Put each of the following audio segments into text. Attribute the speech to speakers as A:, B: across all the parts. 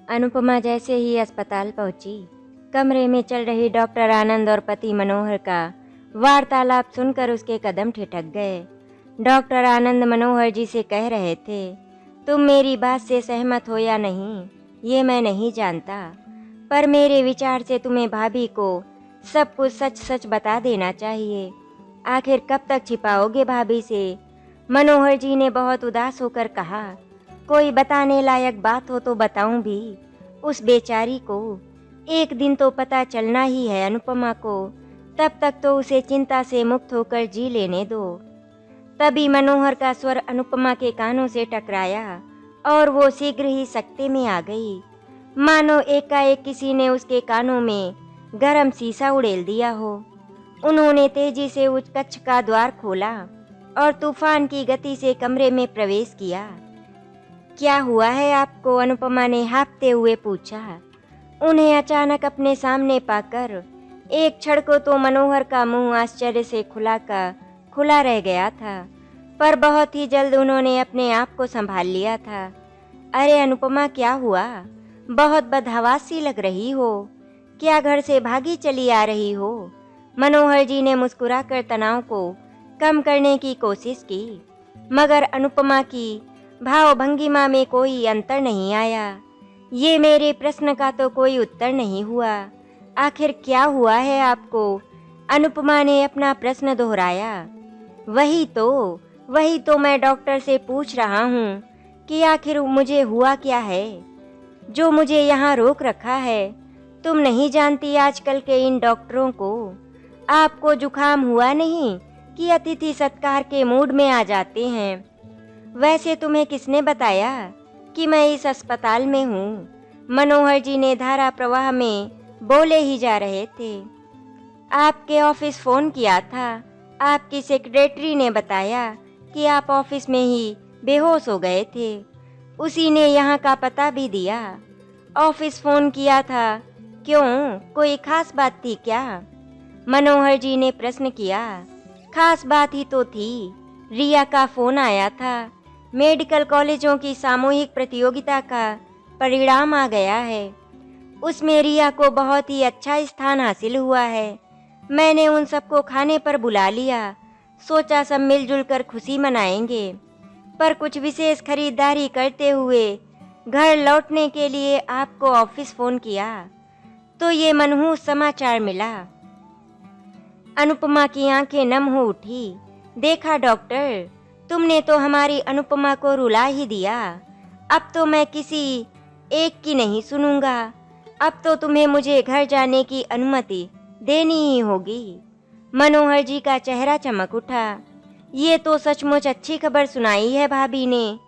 A: अनुपमा जैसे ही अस्पताल पहुंची, कमरे में चल रही डॉक्टर आनंद और पति मनोहर का वार्तालाप सुनकर उसके कदम ठिठक गए। डॉक्टर आनंद मनोहर जी से कह रहे थे, तुम मेरी बात से सहमत हो या नहीं, ये मैं नहीं जानता, पर मेरे विचार से तुम्हें भाभी को सब कुछ सच सच बता देना चाहिए। आखिर कब तक छिपाओगे भाभी से? मनोहर जी ने बहुत उदास होकर कहा, कोई बताने लायक बात हो तो बताऊं भी, उस बेचारी को एक दिन तो पता चलना ही है अनुपमा को, तब तक तो उसे चिंता से मुक्त होकर जी लेने दो। तभी मनोहर का स्वर अनुपमा के कानों से टकराया और वो शीघ्र ही सकते में आ गई, मानो एकाएक किसी ने उसके कानों में गरम शीशा उड़ेल दिया हो। उन्होंने तेजी से उस कक्ष का द्वार खोला और तूफान की गति से कमरे में प्रवेश किया। क्या हुआ है आपको? अनुपमा ने हाँफते हुए पूछा। उन्हें अचानक अपने सामने पाकर एक क्षण को तो मनोहर का मुंह आश्चर्य से खुला का खुला रह गया था, पर बहुत ही जल्द उन्होंने अपने आप को संभाल लिया था। अरे अनुपमा, क्या हुआ? बहुत बदहवास सी लग रही हो। क्या घर से भागी चली आ रही हो? मनोहर जी ने मुस्कुराकर तनाव को कम करने की कोशिश की, मगर अनुपमा की भाव भंगिमा में कोई अंतर नहीं आया। ये मेरे प्रश्न का तो कोई उत्तर नहीं हुआ। आखिर क्या हुआ है आपको? अनुपमा ने अपना प्रश्न दोहराया। वही तो मैं डॉक्टर से पूछ रहा हूँ कि आखिर मुझे हुआ क्या है, जो मुझे यहाँ रोक रखा है। तुम नहीं जानती आजकल के इन डॉक्टरों को। आपको जुकाम हुआ नहीं कि अतिथि सत्कार के मूड में आ जाते हैं। वैसे तुम्हें किसने बताया कि मैं इस अस्पताल में हूँ? मनोहर जी ने धारा प्रवाह में बोले ही जा रहे थे। आपके ऑफिस फ़ोन किया था। आपकी सेक्रेटरी ने बताया कि आप ऑफिस में ही बेहोश हो गए थे। उसी ने यहाँ का पता भी दिया। ऑफिस फ़ोन किया था, क्यों? कोई खास बात थी क्या? मनोहर जी ने प्रश्न किया। खास बात ही तो थी। रिया का फ़ोन आया था। मेडिकल कॉलेजों की सामूहिक प्रतियोगिता का परिणाम आ गया है। उसमें रिया को बहुत ही अच्छा स्थान हासिल हुआ है। मैंने उन सबको खाने पर बुला लिया। सोचा सब मिलजुल कर खुशी मनाएंगे, पर कुछ विशेष खरीदारी करते हुए घर लौटने के लिए आपको ऑफिस फ़ोन किया तो ये मनहूस समाचार मिला। अनुपमा की आंखें नम हो उठी। देखा डॉक्टर, तुमने तो हमारी अनुपमा को रुला ही दिया। अब तो मैं किसी एक की नहीं सुनूंगा। अब तो तुम्हें मुझे घर जाने की अनुमति देनी ही होगी। मनोहर जी का चेहरा चमक उठा। ये तो सचमुच अच्छी खबर सुनाई है भाभी ने।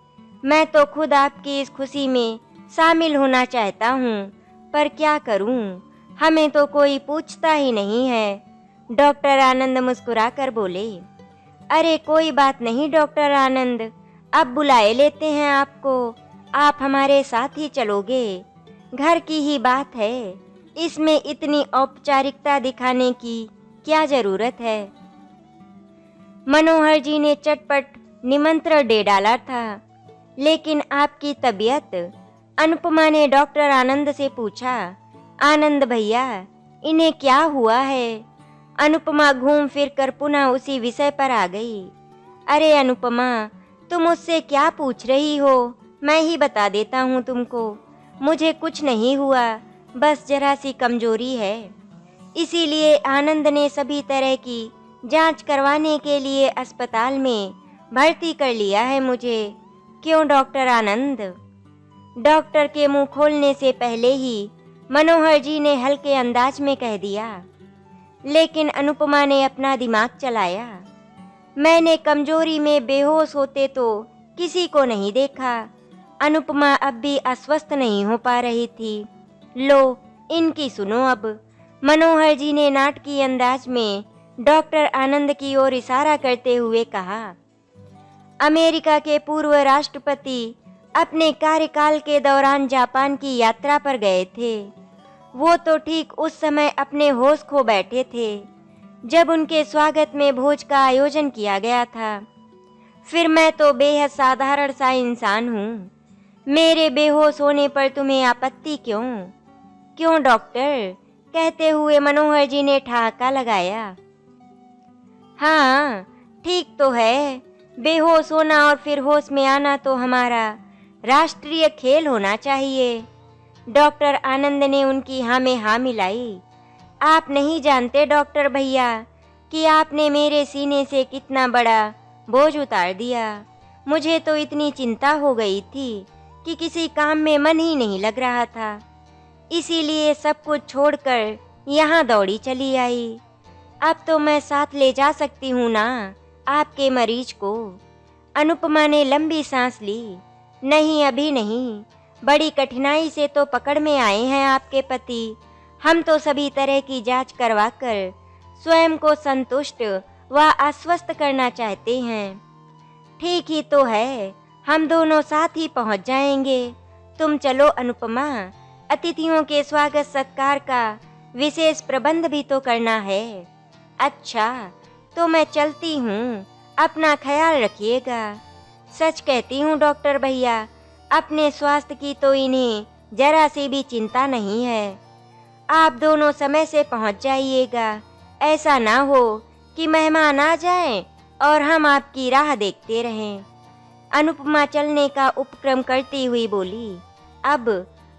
A: मैं तो खुद आपकी इस खुशी में शामिल होना चाहता हूँ, पर क्या करूँ, हमें तो कोई पूछता ही नहीं है। डॉक्टर आनंद मुस्कुराकर बोले। अरे कोई बात नहीं डॉक्टर आनंद, अब बुलाए लेते हैं आपको। आप हमारे साथ ही चलोगे। घर की ही बात है, इसमें इतनी औपचारिकता दिखाने की क्या जरूरत है? मनोहर जी ने चटपट निमंत्रण दे डाला था। लेकिन आपकी तबीयत? अनुपमा ने डॉक्टर आनंद से पूछा। आनंद भैया, इन्हें क्या हुआ है? अनुपमा घूम फिर कर पुनः उसी विषय पर आ गई। अरे अनुपमा, तुम मुझसे क्या पूछ रही हो? मैं ही बता देता हूँ तुमको। मुझे कुछ नहीं हुआ, बस जरा सी कमजोरी है। इसीलिए आनंद ने सभी तरह की जांच करवाने के लिए अस्पताल में भर्ती कर लिया है मुझे। क्यों डॉक्टर आनंद? डॉक्टर के मुंह खोलने से पहले ही मनोहर जी ने हल्के अंदाज में कह दिया। लेकिन अनुपमा ने अपना दिमाग चलाया। मैंने कमजोरी में बेहोश होते तो किसी को नहीं देखा। अनुपमा अब भी अस्वस्थ नहीं हो पा रही थी। लो, इनकी सुनो अब। मनोहर जी ने नाटकीय अंदाज में डॉक्टर आनंद की ओर इशारा करते हुए कहा। अमेरिका के पूर्व राष्ट्रपति अपने कार्यकाल के दौरान जापान की यात्रा पर गए थे। वो तो ठीक उस समय अपने होश खो बैठे थे जब उनके स्वागत में भोज का आयोजन किया गया था। फिर मैं तो बेहद साधारण सा इंसान हूँ, मेरे बेहोश होने पर तुम्हें आपत्ति क्यों? क्यों डॉक्टर? कहते हुए मनोहर जी ने ठहाका लगाया। हाँ, ठीक तो है। बेहोश होना और फिर होश में आना तो हमारा राष्ट्रीय खेल होना चाहिए। डॉक्टर आनंद ने उनकी हाँ में हाँ मिलाई। आप नहीं जानते डॉक्टर भैया कि आपने मेरे सीने से कितना बड़ा बोझ उतार दिया। मुझे तो इतनी चिंता हो गई थी कि किसी काम में मन ही नहीं लग रहा था। इसीलिए सब कुछ छोड़कर यहाँ दौड़ी चली आई। अब तो मैं साथ ले जा सकती हूँ ना आपके मरीज को। अनुपमा ने लंबी सांस ली। नहीं, अभी नहीं। बड़ी कठिनाई से तो पकड़ में आए हैं आपके पति। हम तो सभी तरह की जांच करवाकर स्वयं को संतुष्ट व आश्वस्त करना चाहते हैं। ठीक ही तो है, हम दोनों साथ ही पहुंच जाएंगे। तुम चलो अनुपमा, अतिथियों के स्वागत सत्कार का विशेष प्रबंध भी तो करना है। अच्छा, तो मैं चलती हूँ, अपना ख्याल रखिएगा। सच कहती हूँ डॉक्टर भैया, अपने स्वास्थ्य की तो इन्हें जरा सी भी चिंता नहीं है। आप दोनों समय से पहुँच जाइएगा। ऐसा ना हो कि मेहमान आ जाएं और हम आपकी राह देखते रहें। अनुपमा चलने का उपक्रम करती हुई बोली। अब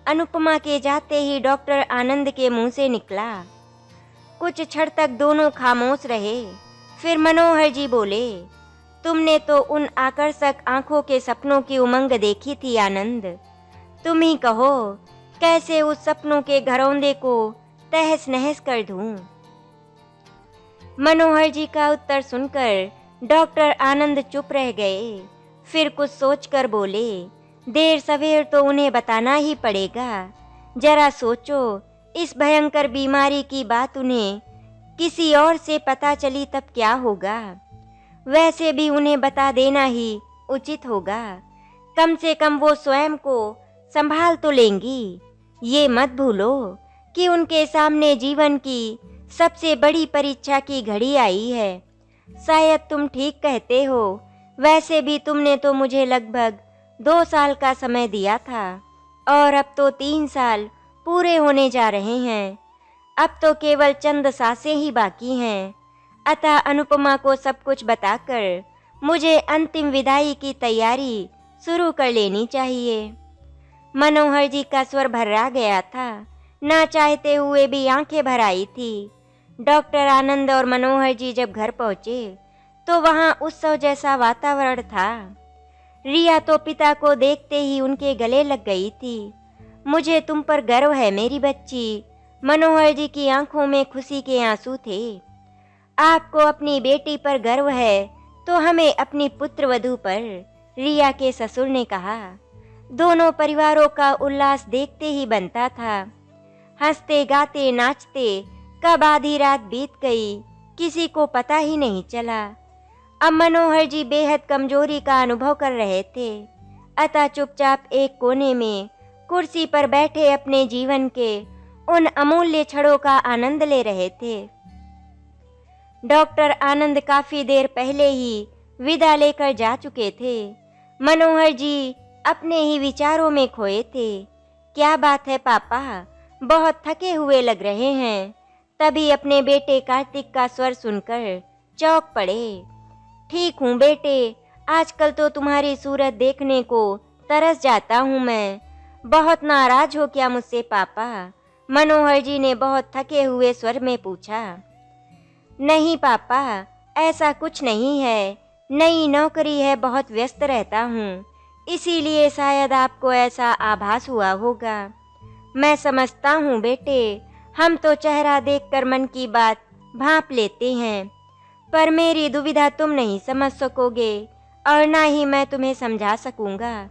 A: अनुपमा के जाते ही डॉक्टर आनंद के मुंह से निकला। कुछ क्षण तक दोनों खामोश रहे। फिर मनोहर जी बोले, तुमने तो उन आकर्षक आंखों के सपनों की उमंग देखी थी आनंद। तुम ही कहो, कैसे उस सपनों के घरौंदे को तहस नहस कर दूं। मनोहर जी का उत्तर सुनकर डॉक्टर आनंद चुप रह गए। फिर कुछ सोचकर बोले, देर सवेर तो उन्हें बताना ही पड़ेगा। जरा सोचो, इस भयंकर बीमारी की बात उन्हें किसी और से पता चली तब क्या होगा। वैसे भी उन्हें बता देना ही उचित होगा। कम से कम वो स्वयं को संभाल तो लेंगी। ये मत भूलो कि उनके सामने जीवन की सबसे बड़ी परीक्षा की घड़ी आई है। शायद तुम ठीक कहते हो। वैसे भी तुमने तो मुझे लगभग 2 साल का समय दिया था और अब तो 3 साल पूरे होने जा रहे हैं। अब तो केवल चंद सांसें ही बाकी हैं। अतः अनुपमा को सब कुछ बताकर मुझे अंतिम विदाई की तैयारी शुरू कर लेनी चाहिए। मनोहर जी का स्वर भर्रा गया था। ना चाहते हुए भी आंखें भर आई थी। डॉक्टर आनंद और मनोहर जी जब घर पहुंचे तो वहां उत्सव जैसा वातावरण था। रिया तो पिता को देखते ही उनके गले लग गई थी। मुझे तुम पर गर्व है मेरी बच्ची। मनोहर जी की आंखों में खुशी के आंसू थे। आपको अपनी बेटी पर गर्व है तो हमें अपनी पुत्रवधू पर, रिया के ससुर ने कहा। दोनों परिवारों का उल्लास देखते ही बनता था। हंसते गाते नाचते कब आधी रात बीत गई किसी को पता ही नहीं चला। अब मनोहर जी बेहद कमजोरी का अनुभव कर रहे थे। अतः चुपचाप एक कोने में कुर्सी पर बैठे अपने जीवन के उन अमूल्य क्षणों का आनंद ले रहे थे। डॉक्टर आनंद काफी देर पहले ही विदा लेकर जा चुके थे। मनोहर जी अपने ही विचारों में खोए थे। क्या बात है पापा, बहुत थके हुए लग रहे हैं। तभी अपने बेटे कार्तिक का स्वर सुनकर चौंक पड़े। ठीक हूँ बेटे, आजकल तो तुम्हारी सूरत देखने को तरस जाता हूँ मैं। बहुत नाराज हो क्या मुझसे पापा? मनोहर जी ने बहुत थके हुए स्वर में पूछा। नहीं पापा, ऐसा कुछ नहीं है। नई नौकरी है, बहुत व्यस्त रहता हूँ, इसीलिए शायद आपको ऐसा आभास हुआ होगा। मैं समझता हूँ बेटे, हम तो चेहरा देखकर मन की बात भांप लेते हैं, पर मेरी दुविधा तुम नहीं समझ सकोगे और ना ही मैं तुम्हें समझा सकूंगा।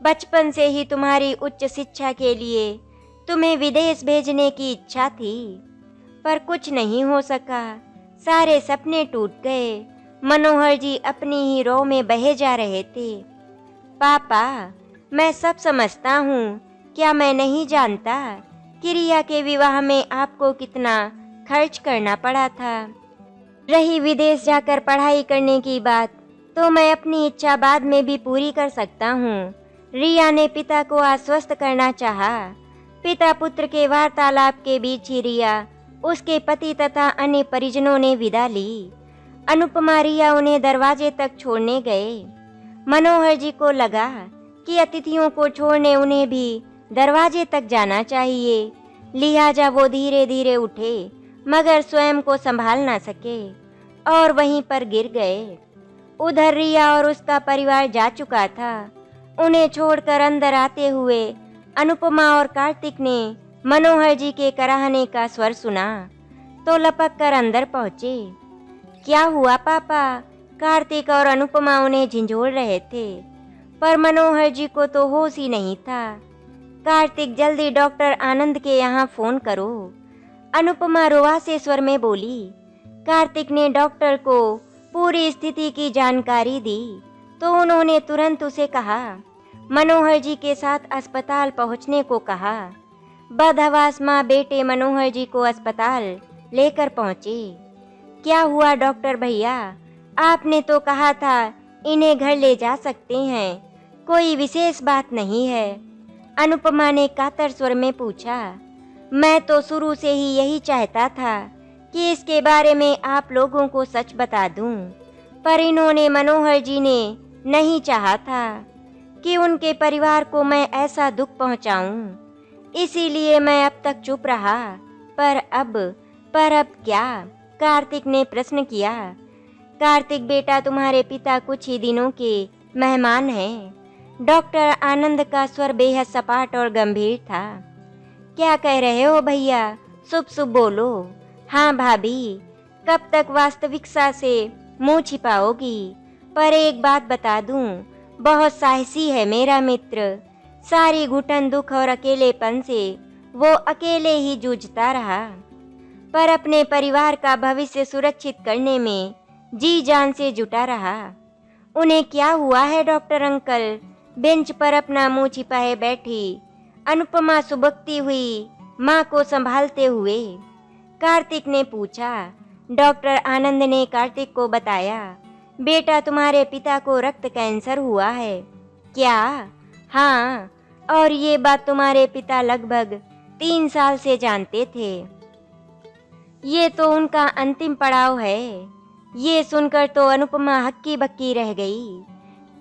A: बचपन से ही तुम्हारी उच्च शिक्षा के लिए तुम्हें विदेश भेजने की इच्छा थी, पर कुछ नहीं हो सका। सारे सपने टूट गए। मनोहर जी अपनी ही रौ में बहे जा रहे थे। पापा, मैं सब समझता हूँ। क्या मैं नहीं जानता कि रिया के विवाह में आपको कितना खर्च करना पड़ा था? रही विदेश जाकर पढ़ाई करने की बात, तो मैं अपनी इच्छा बाद में भी पूरी कर सकता हूँ। रिया ने पिता को आश्वस्त करना चाहा। पिता पुत्र के वार्तालाप के बीच ही रिया, उसके पति तथा अन्य परिजनों ने विदा ली। अनुपमा रिया उन्हें दरवाजे तक छोड़ने गए। मनोहर जी को लगा कि अतिथियों को छोड़ने उन्हें भी दरवाजे तक जाना चाहिए, लिहाजा वो धीरे धीरे उठे, मगर स्वयं को संभाल ना सके और वहीं पर गिर गए। उधर रिया और उसका परिवार जा चुका था। उन्हें छोड़कर अंदर आते हुए अनुपमा और कार्तिक ने मनोहर जी के कराहने का स्वर सुना तो लपक कर अंदर पहुंचे। क्या हुआ पापा? कार्तिक और अनुपमा उन्हें झिंझोड़ रहे थे, पर मनोहर जी को तो होश ही नहीं था। कार्तिक, जल्दी डॉक्टर आनंद के यहाँ फोन करो, अनुपमा रुआसे स्वर में बोली। कार्तिक ने डॉक्टर को पूरी स्थिति की जानकारी दी तो उन्होंने तुरंत उसे कहा, मनोहर जी के साथ अस्पताल पहुंचने को कहा। बदहवास माँ बेटे मनोहर जी को अस्पताल लेकर पहुंचे। क्या हुआ डॉक्टर भैया? आपने तो कहा था इन्हें घर ले जा सकते हैं, कोई विशेष बात नहीं है, अनुपमा ने कातर स्वर में पूछा। मैं तो शुरू से ही यही चाहता था कि इसके बारे में आप लोगों को सच बता दूं, पर इन्होंने, मनोहर जी ने नहीं चाहा था कि उनके परिवार को मैं ऐसा दुख पहुंचाऊं, इसीलिए मैं अब तक चुप रहा। पर अब क्या? कार्तिक ने प्रश्न किया। कार्तिक बेटा, तुम्हारे पिता कुछ ही दिनों के मेहमान हैं। डॉक्टर आनंद का स्वर बेहद सपाट और गंभीर था। क्या कह रहे हो भैया? शुभ शुभ बोलो। हाँ भाभी, कब तक वास्तविकता से मुंह छिपाओगी? पर एक बात बता दूं, बहुत साहसी है मेरा मित्र। सारी घुटन, दुख और अकेलेपन से वो अकेले ही जूझता रहा, पर अपने परिवार का भविष्य सुरक्षित करने में जी जान से जुटा रहा। उन्हें क्या हुआ है डॉक्टर अंकल? बेंच पर अपना मुंह छिपाए बैठी अनुपमा सुबकती हुई माँ को संभालते हुए कार्तिक ने पूछा। डॉक्टर आनंद ने कार्तिक को बताया, बेटा तुम्हारे पिता को रक्त कैंसर हुआ है। क्या? हाँ, और ये बात तुम्हारे पिता लगभग 3 साल से जानते थे। ये तो उनका अंतिम पड़ाव है। ये सुनकर तो अनुपमा हक्की बक्की रह गई।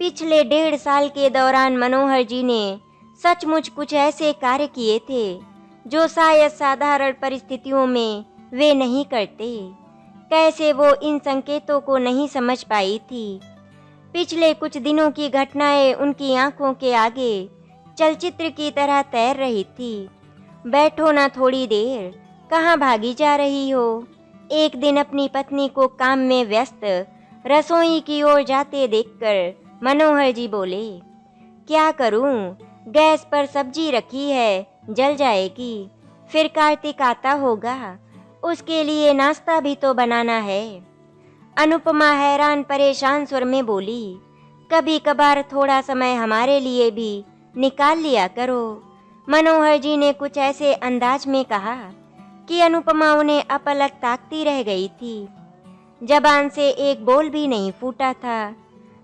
A: पिछले 1.5 साल के दौरान मनोहर जी ने सचमुच कुछ ऐसे कार्य किए थे जो शायद साधारण परिस्थितियों में वे नहीं करते। कैसे वो इन संकेतों को नहीं समझ पाई थी? पिछले कुछ दिनों की घटनाएं उनकी आंखों के आगे चलचित्र की तरह तैर रही थी। बैठो ना थोड़ी देर, कहाँ भागी जा रही हो? एक दिन अपनी पत्नी को काम में व्यस्त रसोई की ओर जाते देखकर मनोहर जी बोले, क्या करूं, गैस पर सब्जी रखी है, जल जाएगी। फिर कार्तिक आता होगा, उसके लिए नाश्ता भी तो बनाना है। अनुपमा हैरान परेशान स्वर में बोली, कभी कभार थोड़ा समय हमारे लिए भी निकाल लिया करो। मनोहर जी ने कुछ ऐसे अंदाज में कहा कि अनुपमा उन्हें अपलक ताकती रह गई थी। जबान से एक बोल भी नहीं फूटा था।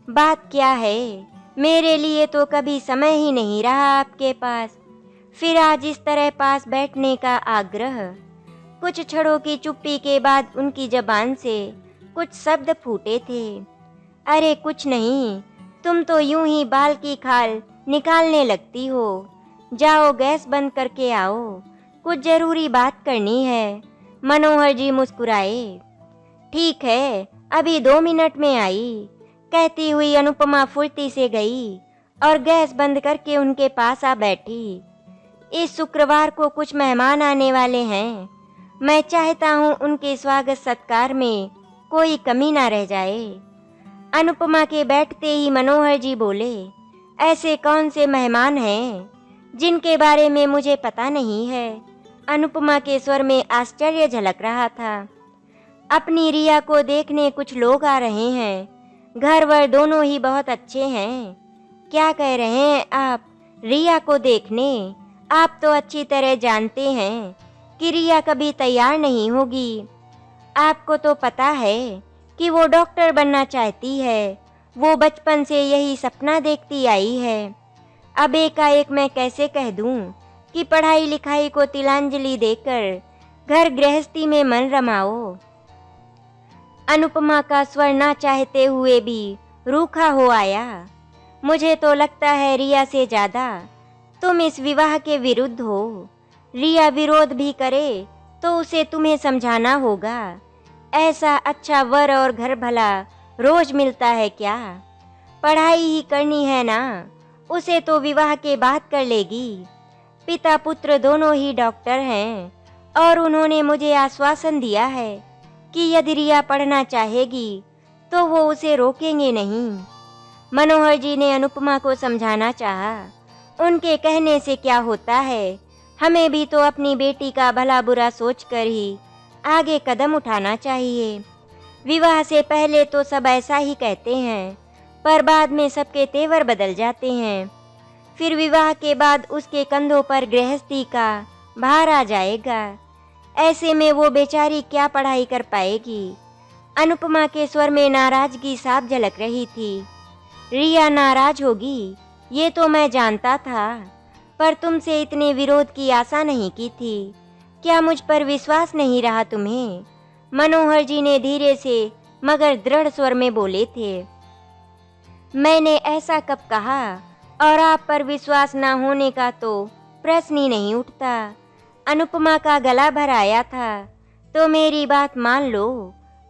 A: बात क्या है, मेरे लिए तो कभी समय ही नहीं रहा आपके पास, फिर आज इस तरह पास बैठने का आग्रह। कुछ क्षणों की चुप्पी के बाद उनकी जबान से कुछ शब्द फूटे थे। अरे कुछ नहीं, तुम तो यूं ही बाल की खाल निकालने लगती हो। जाओ गैस बंद करके आओ, कुछ जरूरी बात करनी है। मनोहर जी मुस्कुराए। ठीक है, अभी 2 मिनट में आई, कहती हुई अनुपमा फुर्ती से गई और गैस बंद करके उनके पास आ बैठी। इस शुक्रवार को कुछ मेहमान आने वाले हैं। मैं चाहता हूँ उनके स्वागत सत्कार में कोई कमी ना रह जाए। अनुपमा के बैठते ही मनोहर जी बोले, ऐसे कौन से मेहमान हैं जिनके बारे में मुझे पता नहीं है? अनुपमा के स्वर में आश्चर्य झलक रहा था। अपनी रिया को देखने कुछ लोग आ रहे हैं, घर वर दोनों ही बहुत अच्छे हैं। क्या कह रहे हैं आप? रिया को देखने? आप तो अच्छी तरह जानते हैं कि रिया कभी तैयार नहीं होगी। आपको तो पता है कि वो डॉक्टर बनना चाहती है, वो बचपन से यही सपना देखती आई है। अब एकाएक मैं कैसे कह दूं कि पढ़ाई लिखाई को तिलांजलि देकर घर गृहस्थी में मन रमाओ। अनुपमा का स्वर ना चाहते हुए भी रूखा हो आया। मुझे तो लगता है रिया से ज्यादा तुम इस विवाह के विरुद्ध हो। रिया विरोध भी करे तो उसे तुम्हें समझाना होगा। ऐसा अच्छा वर और घर भला रोज मिलता है क्या? पढ़ाई ही करनी है ना, उसे तो विवाह के बाद कर लेगी। पिता पुत्र दोनों ही डॉक्टर हैं और उन्होंने मुझे आश्वासन दिया है कि यदि रिया पढ़ना चाहेगी तो वो उसे रोकेंगे नहीं। मनोहर जी ने अनुपमा को समझाना चाहा। उनके कहने से क्या होता है, हमें भी तो अपनी बेटी का भला बुरा सोचकर ही आगे कदम उठाना चाहिए। विवाह से पहले तो सब ऐसा ही कहते हैं, पर बाद में सबके तेवर बदल जाते हैं। फिर विवाह के बाद उसके कंधों पर गृहस्थी का भार आ जाएगा। ऐसे में वो बेचारी क्या पढ़ाई कर पाएगी? अनुपमा के स्वर में नाराजगी साफ झलक रही थी। रिया नाराज होगी ये तो मैं जानता था, पर तुमसे इतने विरोध की आशा नहीं की थी। क्या मुझ पर विश्वास नहीं रहा तुम्हें? मनोहर जी ने धीरे से मगर दृढ़ स्वर में बोले थे। मैंने ऐसा कब कहा? और आप पर विश्वास न होने का तो प्रश्न ही नहीं उठता। अनुपमा का गला भर आया था तो मेरी बात मान लो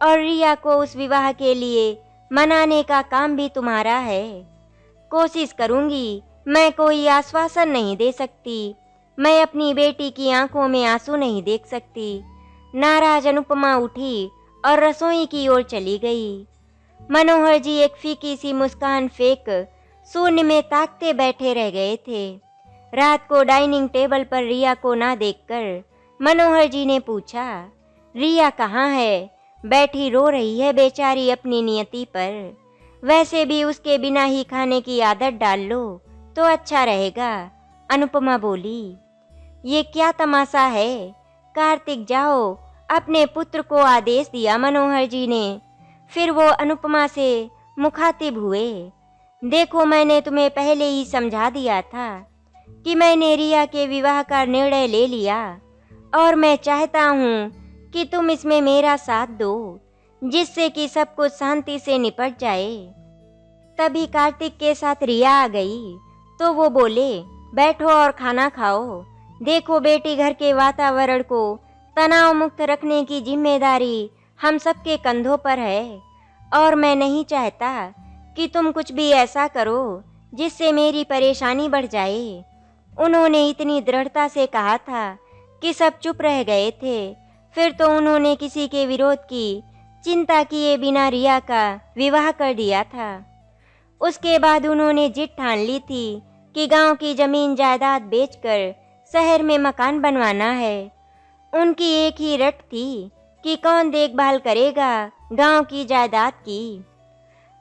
A: और रिया को उस विवाह के लिए मनाने का काम भी तुम्हारा है। कोशिश करूंगी, मैं कोई आश्वासन नहीं दे सकती। मैं अपनी बेटी की आंखों में आंसू नहीं देख सकती। नाराज अनुपमा उठी और रसोई की ओर चली गई। मनोहर जी एक फीकी सी मुस्कान फेंक शून्य में ताकते बैठे रह गए थे। रात को डाइनिंग टेबल पर रिया को ना देखकर मनोहर जी ने पूछा, रिया कहाँ है? बैठी रो रही है बेचारी अपनी नियति पर। वैसे भी उसके बिना ही खाने की आदत डाल लो तो अच्छा रहेगा। अनुपमा बोली, ये क्या तमाशा है? कार्तिक जाओ, अपने पुत्र को आदेश दिया मनोहर जी ने। फिर वो अनुपमा से मुखातिब हुए, देखो मैंने तुम्हें पहले ही समझा दिया था कि मैंने रिया के विवाह का निर्णय ले लिया और मैं चाहता हूँ कि तुम इसमें मेरा साथ दो, जिससे कि सब कुछ शांति से निपट जाए। तभी कार्तिक के साथ रिया आ गई तो वो बोले, बैठो और खाना खाओ। देखो बेटी, घर के वातावरण को तनाव मुक्त रखने की जिम्मेदारी हम सबके कंधों पर है और मैं नहीं चाहता कि तुम कुछ भी ऐसा करो जिससे मेरी परेशानी बढ़ जाए। उन्होंने इतनी दृढ़ता से कहा था कि सब चुप रह गए थे। फिर तो उन्होंने किसी के विरोध की चिंता किए बिना रिया का विवाह कर दिया था। उसके बाद उन्होंने जिद ठान ली थी कि गांव की जमीन जायदाद बेचकर शहर में मकान बनवाना है। उनकी एक ही रट थी कि कौन देखभाल करेगा गांव की जायदाद की।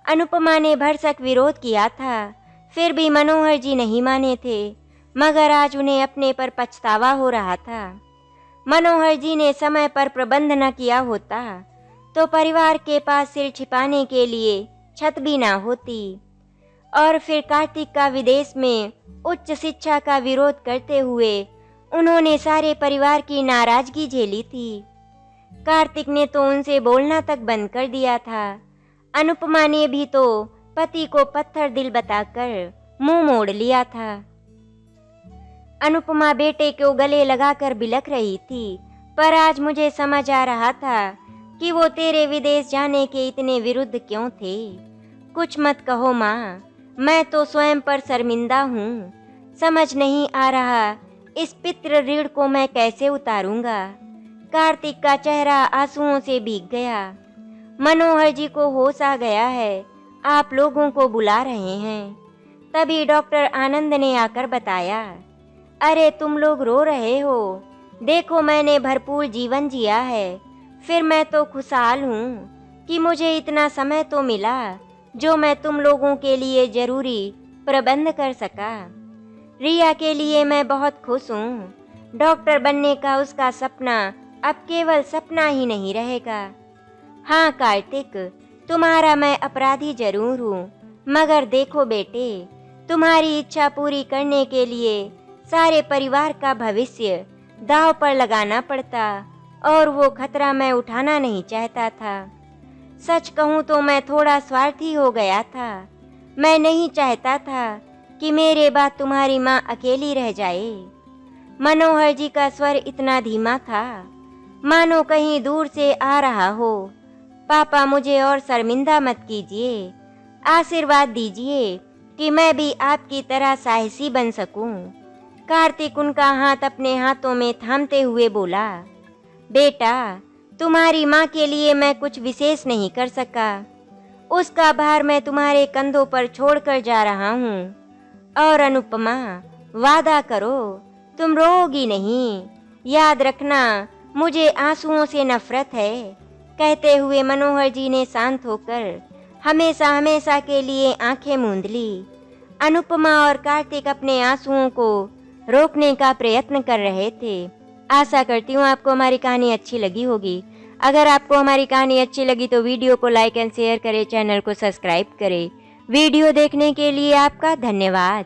A: अनुपमा ने भरसक विरोध किया था, फिर भी मनोहर जी नहीं माने थे, मगर आज उन्हें अपने पर पछतावा हो रहा था। मनोहर जी ने समय पर प्रबंध न किया होता तो परिवार के पास सिर छिपाने के लिए छत भी ना होती। और फिर कार्तिक का विदेश में उच्च शिक्षा का विरोध करते हुए उन्होंने सारे परिवार की नाराजगी झेली थी। कार्तिक ने तो उनसे बोलना तक बंद कर दिया था। अनुपमा ने भी तो पति को पत्थर दिल बताकर मुंह मोड़ लिया था। अनुपमा बेटे को गले लगाकर बिलख रही थी, पर आज मुझे समझ आ रहा था कि वो तेरे विदेश जाने के इतने विरुद्ध क्यों थे। कुछ मत कहो माँ, मैं तो स्वयं पर शर्मिंदा हूँ। समझ नहीं आ रहा इस पितृ ऋण को मैं कैसे उतारूंगा। कार्तिक का चेहरा आंसुओं से भीग गया। मनोहर जी को होश आ गया है, आप लोगों को बुला रहे हैं। तभी डॉक्टर आनंद ने आकर बताया, अरे तुम लोग रो रहे हो, देखो मैंने भरपूर जीवन जिया है। फिर मैं तो खुशहाल हूँ कि मुझे इतना समय तो मिला जो मैं तुम लोगों के लिए जरूरी प्रबंध कर सका। रिया के लिए मैं बहुत खुश हूँ। डॉक्टर बनने का उसका सपना अब केवल सपना ही नहीं रहेगा। हाँ कार्तिक, तुम्हारा मैं अपराधी जरूर हूँ, मगर देखो बेटे, तुम्हारी इच्छा पूरी करने के लिए सारे परिवार का भविष्य दांव पर लगाना पड़ता और वो खतरा मैं उठाना नहीं चाहता था। सच कहूँ तो मैं थोड़ा स्वार्थी हो गया था। मैं नहीं चाहता था कि मेरे बाद तुम्हारी माँ अकेली रह जाए। मनोहर जी का स्वर इतना धीमा था मानो कहीं दूर से आ रहा हो। पापा, मुझे और शर्मिंदा मत कीजिए। आशीर्वाद दीजिए कि मैं भी आपकी तरह साहसी बन सकूं। कार्तिक उनका हाथ अपने हाथों में थामते हुए बोला, बेटा, तुम्हारी माँ के लिए मैं कुछ विशेष नहीं कर सका। उसका भार मैं तुम्हारे कंधों पर छोड़कर जा रहा हूँ। और अनुपमा, वादा करो तुम रोओगी नहीं। याद रखना, मुझे आंसुओं से नफरत है। कहते हुए मनोहर जी ने शांत होकर हमेशा हमेशा के लिए आंखें मूंद ली। अनुपमा और कार्तिक अपने आंसुओं को रोकने का प्रयत्न कर रहे थे। आशा करती हूँ आपको हमारी कहानी अच्छी लगी होगी। अगर आपको हमारी कहानी अच्छी लगी तो वीडियो को लाइक एंड शेयर करें, चैनल को सब्सक्राइब करें। वीडियो देखने के लिए आपका धन्यवाद।